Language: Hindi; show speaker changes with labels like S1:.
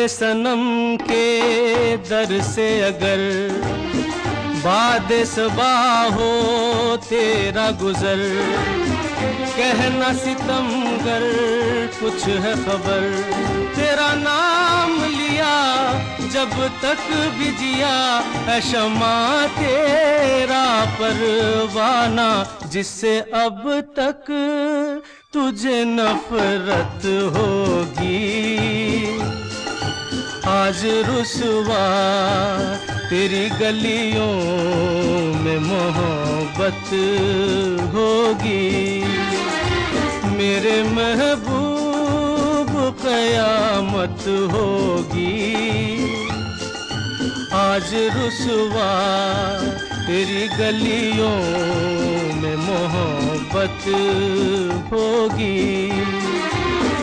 S1: मेरे सनम के दर से अगर बादे सबा हो तेरा गुजर, कहना सितमगर कुछ है खबर, तेरा नाम लिया जब तक भी जिया है शमा तेरा परवाना, जिससे अब तक तुझे नफरत होगी। आज रुसवा तेरी गलियों में मोहब्बत होगी, मेरे महबूब कयामत होगी। आज रुसवा तेरी गलियों में मोहब्बत होगी।